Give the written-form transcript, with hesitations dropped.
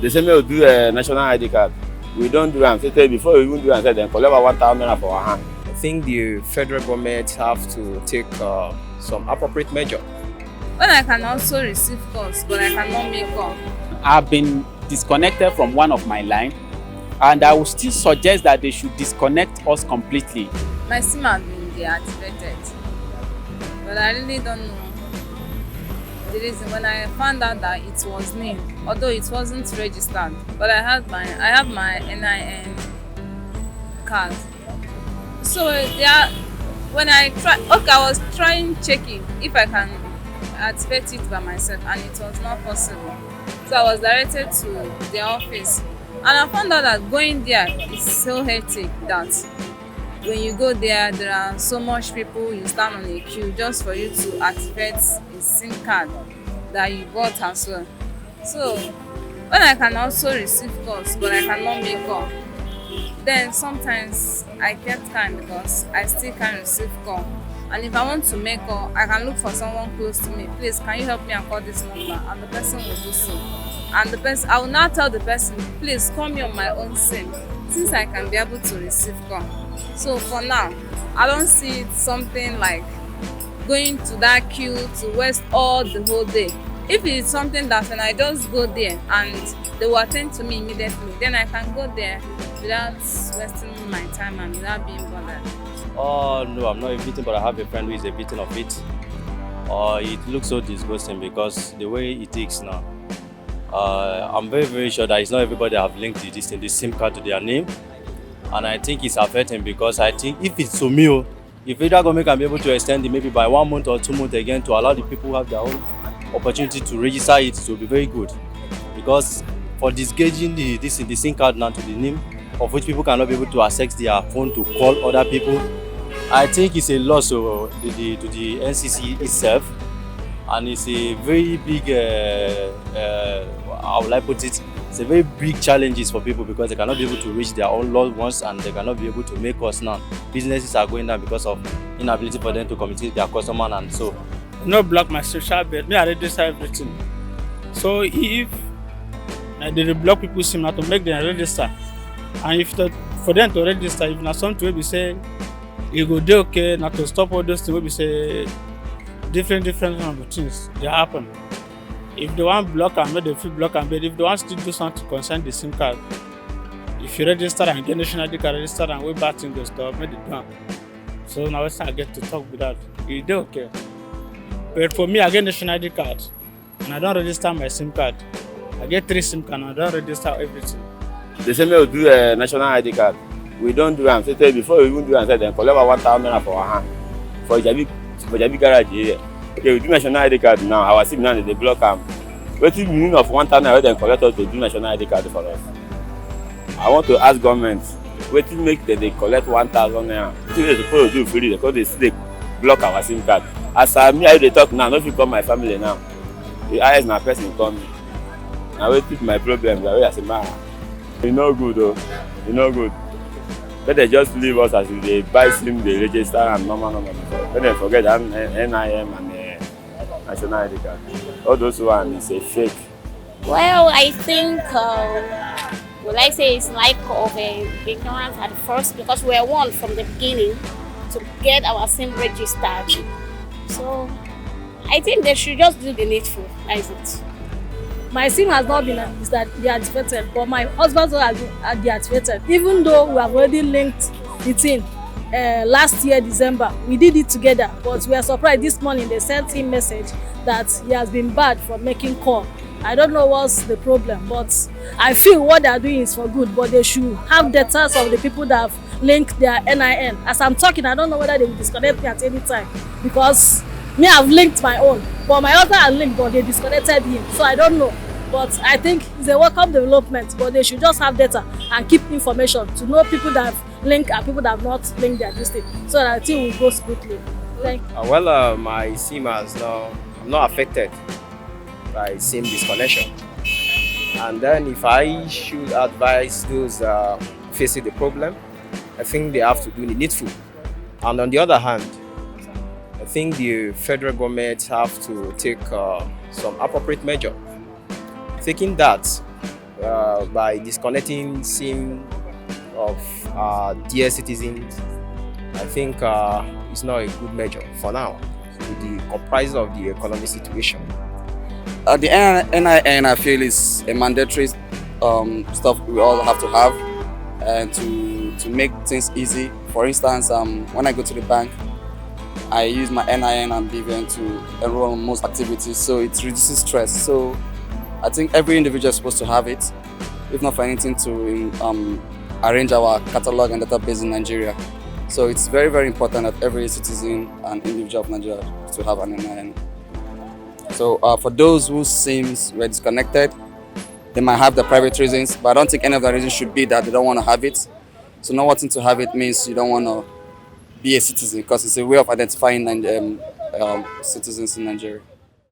They say we do a national ID card. We don't do them. Say before we even do them, then collect 1,000 naira for our hand. I think the federal government have to take some appropriate measure. When I can also receive calls, but I cannot make calls. I've been disconnected from one of my line, and I would still suggest that they should disconnect us completely. My SIM has been deactivated, but I really don't know the reason. When I found out that it was NIN, although it wasn't registered, but I have my NIN card. So when I was trying checking if I can activate it by myself, and it was not possible. So I was directed to their office, and I found out that going there is so hectic that when you go there are so much people, you stand on a queue just for you to activate a SIM card that you bought as well. So when I can also receive calls, but I cannot make call, then sometimes I get time because I still can receive call. And if I want to make call, I can look for someone close to me. Please, can you help me and call this number? And the person will do so. And I will now tell the person, please call me on my own SIM, since I can be able to receive call. So for now, I don't see it something like going to that queue to waste all the whole day. If it's something that when I just go there and they will attend to me immediately, then I can go there without wasting my time and without being bothered. Oh no, I'm not a victim, but I have a friend who is a victim of it. It looks so disgusting because the way it takes now. I'm very, very sure that it's not everybody have linked the SIM card to their name. And I think it's affecting because I think if it's so me, if federal government can be able to extend it maybe by 1 month or 2 months again to allow the people who have their own opportunity to register it, to be very good. Because for disengaging the SIM card now to the name, of which people cannot be able to access their phone to call other people, I think it's a loss to the NCC itself, and it's a very big, how will I put it? It's a very big challenges for people because they cannot be able to reach their own loved ones and they cannot be able to make calls now. Businesses are going down because of inability for them to communicate their customer, and so. No block my social bed, me I register everything. So if they block people SIM not to make them register, and if for them to register, if not something will be say it go dey okay, not to stop all those things will be say different kind of things they happen. If they want block and make them feel block and but if they want to do something to concern the SIM card, if you register and get national ID card register and way back thing go stop, make it done. So now I get to talk with that. It dey okay. But for me, I get national ID card and I don't register my SIM card. I get 3 SIM cards and I don't register everything. They say we do a national ID card. We don't do them. Say before we even do them, then collect 1,000 naira for our hand. For Jabi garage here. Okay, we do national ID card now. Our SIM now they block them. What is the meaning of 1,000 naira then collect us to do national ID card for us? I want to ask government, what to make that they collect 1,000 naira? What they supposed to do free because they still block our SIM card. As I they talk now, not call my family now. The highest na person call me. Now we put my problem the way I say man. It's not good though. It's not good. But they just leave us as if they buy SIM, they register and normal. But they forget that NIN and national ID card. All those ones is a fake. Well, I think, will I say it's lack of ignorance at first because we were one from the beginning to get our SIM registered. So I think they should just do the needful. That's it. My SIM has not been deactivated, but my husband's has been deactivated. Even though we have already linked it in last year, December, we did it together. But we are surprised this morning they sent him message that he has been barred from making call. I don't know what's the problem, but I feel what they are doing is for good. But they should have data of the people that have linked their NIN. As I'm talking, I don't know whether they will disconnect me at any time because me, I've linked my own, but my husband has linked, but they disconnected him. So I don't know. But I think it's a welcome development, but they should just have data and keep information to know people that have linked and people that have not linked their district so that the thing will go smoothly. Thank you. My SIM has I'm not affected by SIM disconnection. And then if I should advise those facing the problem, I think they have to do the needful. And on the other hand, I think the federal government have to take some appropriate measure. Thinking that by disconnecting SIM of dear citizens, I think it's not a good measure for now, with the comprising of the economic situation. The NIN, I feel, is a mandatory stuff we all have to have, and to make things easy. For instance, when I go to the bank, I use my NIN and BVN to enroll in most activities, so it reduces stress. So I think every individual is supposed to have it, if not for anything, to arrange our catalog and database in Nigeria. So it's very, very important that every citizen and individual of Nigeria to have an NIN. So for those whose SIMs were disconnected, they might have their private reasons, but I don't think any of the reasons should be that they don't want to have it. So not wanting to have it means you don't want to be a citizen, because it's a way of identifying citizens in Nigeria.